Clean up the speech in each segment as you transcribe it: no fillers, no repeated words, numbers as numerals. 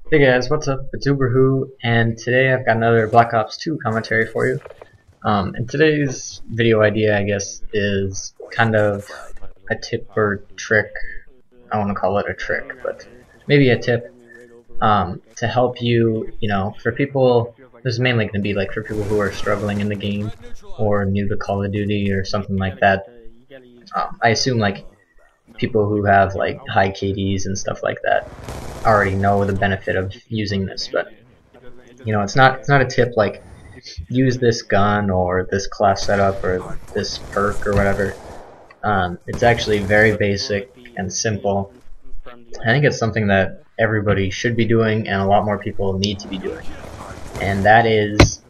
Hey guys, what's up? It's Uberwho, and today I've got another Black Ops 2 commentary for you. And today's video idea, I guess, is kind of a tip or trick. I want to call it a trick, but maybe a tip to help you, for people, this is mainly going to be like for people who are struggling in the game or new to Call of Duty or something like that. I assume like people who have like high KDs and stuff like that already know the benefit of using this, but it's not a tip like use this gun or this class setup or this perk or whatever. It's actually very basic and simple. I think it's something that everybody should be doing and a lot more people need to be doing, and that is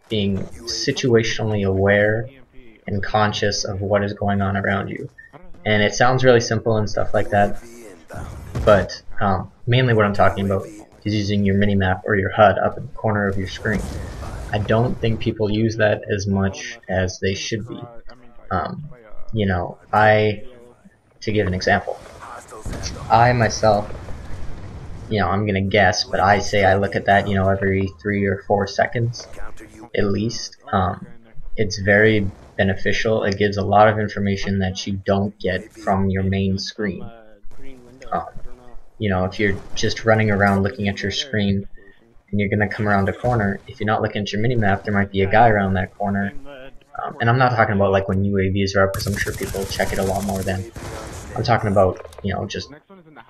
being situationally aware and conscious of what is going on around you. And it sounds really simple and stuff like that, but mainly what I'm talking about is using your minimap or your HUD up in the corner of your screen. I don't think people use that as much as they should be. Um, to give an example, I myself, I'm gonna guess, but I say I look at that, every 3 or 4 seconds at least. It's very beneficial. It gives a lot of information that you don't get from your main screen. Um, if you're just running around looking at your screen and you're gonna come around a corner, if you're not looking at your minimap, there might be a guy around that corner. And I'm not talking about like when UAVs are up, because I'm sure people check it a lot more than. I'm talking about, just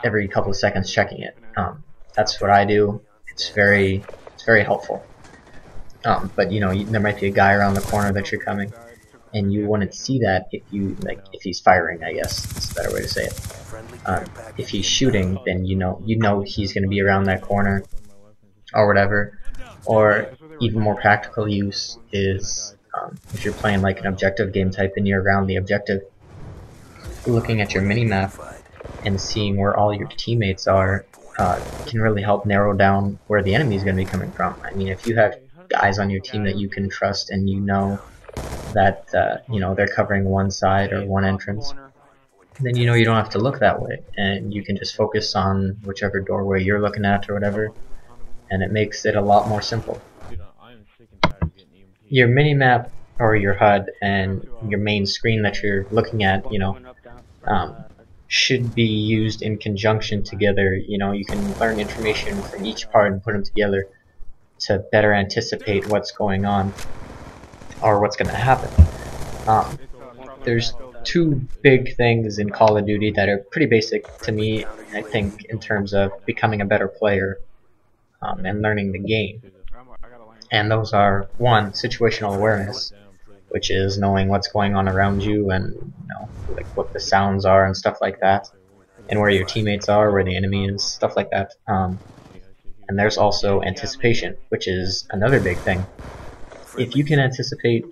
every couple of seconds checking it. That's what I do. It's very helpful. But there might be a guy around the corner that you're coming, and you wouldn't see that if he's firing. I guess is a better way to say it. If he's shooting, then you know he's going to be around that corner or whatever. Or even more practical use is if you're playing like an objective game type and you're around the objective, looking at your minimap and seeing where all your teammates are can really help narrow down where the enemy is going to be coming from. I mean, if you have guys on your team that you can trust and you know that they're covering one side or one entrance, then you don't have to look that way, and you can just focus on whichever doorway you're looking at or whatever, and it makes it a lot more simple. Your minimap or your HUD and your main screen that you're looking at, um, should be used in conjunction together. You can learn information from each part and put them together to better anticipate what's going on or what's going to happen. There's two big things in Call of Duty that are pretty basic to me, I think, in terms of becoming a better player and learning the game. And those are, one, situational awareness, which is knowing what's going on around you and like what the sounds are and stuff like that, and where your teammates are, where the enemy is, stuff like that. And there's also anticipation, which is another big thing. If you can anticipate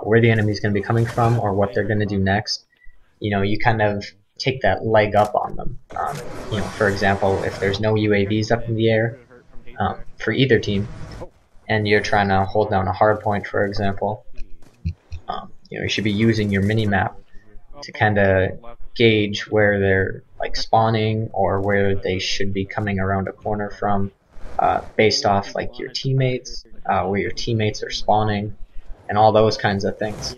where the enemy is going to be coming from or what they're going to do next, you kind of take that leg up on them. For example, if there's no UAVs up in the air for either team, and you're trying to hold down a hard point, for example, you should be using your minimap to kind of gauge where they're like spawning or where they should be coming around a corner from, based off like your teammates, where your teammates are spawning, and all those kinds of things.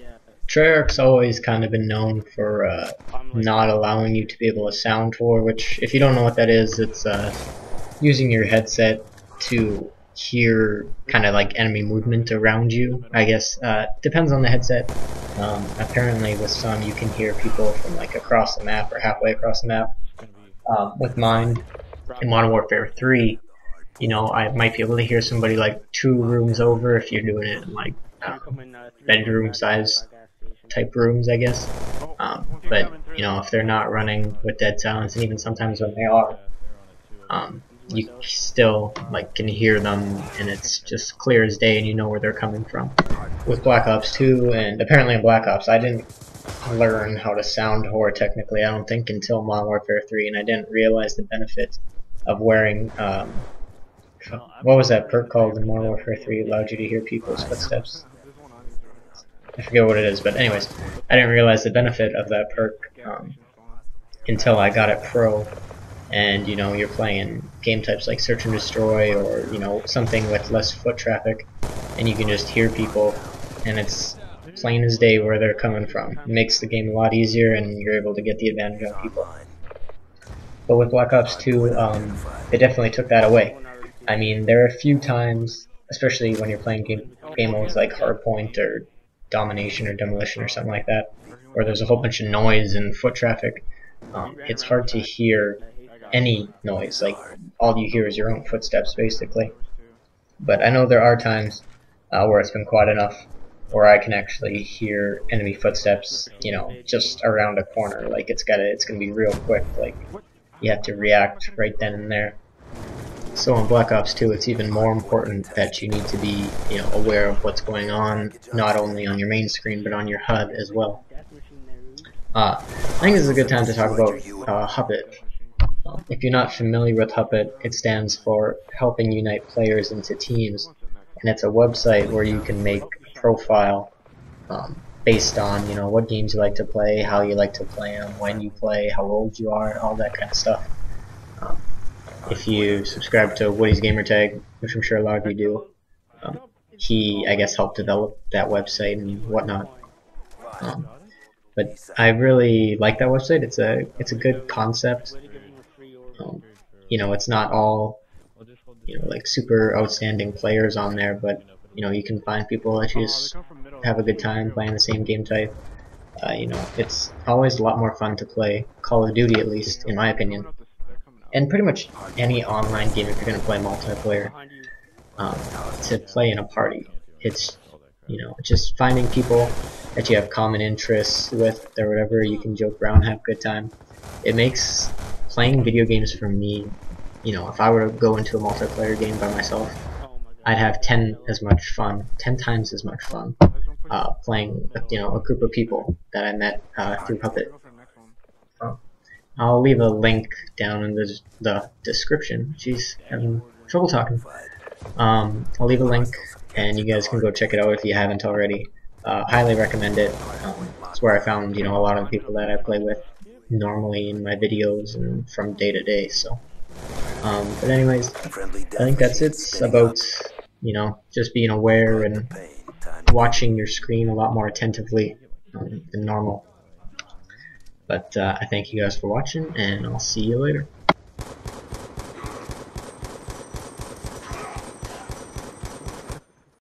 Treyarch's always kind of been known for not allowing you to be able to sound tour, which, if you don't know what that is, it's using your headset to hear kind of like enemy movement around you. I guess depends on the headset. Apparently with some you can hear people from like across the map or halfway across the map. With mine, in Modern Warfare 3, I might be able to hear somebody like 2 rooms over if you're doing it in like bedroom size type rooms, I guess. But if they're not running with dead silence, and even sometimes when they are, you still like can hear them, and it's just clear as day, and you know where they're coming from. With Black Ops 2, and apparently in Black Ops, I didn't learn how to sound whore technically, I don't think, until Modern Warfare 3, and I didn't realize the benefit of wearing, what was that perk called in Modern Warfare 3? It allowed you to hear people's footsteps. I forget what it is, but anyways, I didn't realize the benefit of that perk until I got it pro, and you're playing game types like search and destroy, or something with less foot traffic, and you can just hear people, and it's plain as day where they're coming from. It makes the game a lot easier, and you're able to get the advantage on people. But with Black Ops 2, they definitely took that away. I mean, there are a few times, especially when you're playing game modes like Hardpoint or Domination or Demolition or something like that, where there's a whole bunch of noise and foot traffic. It's hard to hear any noise. Like, all you hear is your own footsteps, basically. But I know there are times where it's been quiet enough where I can actually hear enemy footsteps, just around a corner. Like, it's gonna be real quick. Like, you have to react right then and there. So in Black Ops 2, it's even more important that you need to be, aware of what's going on, not only on your main screen, but on your HUD as well. I think this is a good time to talk about Hupit. If you're not familiar with Hupit, it stands for Helping Unite Players into Teams, and it's a website where you can make a profile based on, what games you like to play, how you like to play them, when you play, how old you are, all that kind of stuff. If you subscribe to Woody's Gamertag, which I'm sure a lot of you do, he, I guess, helped develop that website and whatnot. But I really like that website. It's a good concept. It's not all like super outstanding players on there, but you can find people that just have a good time playing the same game type. It's always a lot more fun to play Call of Duty, at least in my opinion, and pretty much any online game if you're going to play multiplayer, to play in a party. It's just finding people that you have common interests with or whatever. You can joke around, have a good time. It makes playing video games for me, if I were to go into a multiplayer game by myself, I'd have 10 times as much fun playing with, a group of people that I met through Hupit. I'll leave a link down in the description. Jeez, having trouble talking. I'll leave a link, and you guys can go check it out if you haven't already. Highly recommend it. It's where I found, a lot of the people that I play with normally in my videos and from day to day. So, but anyways, I think that's it. It's about, just being aware and watching your screen a lot more attentively than normal. But I thank you guys for watching, and I'll see you later.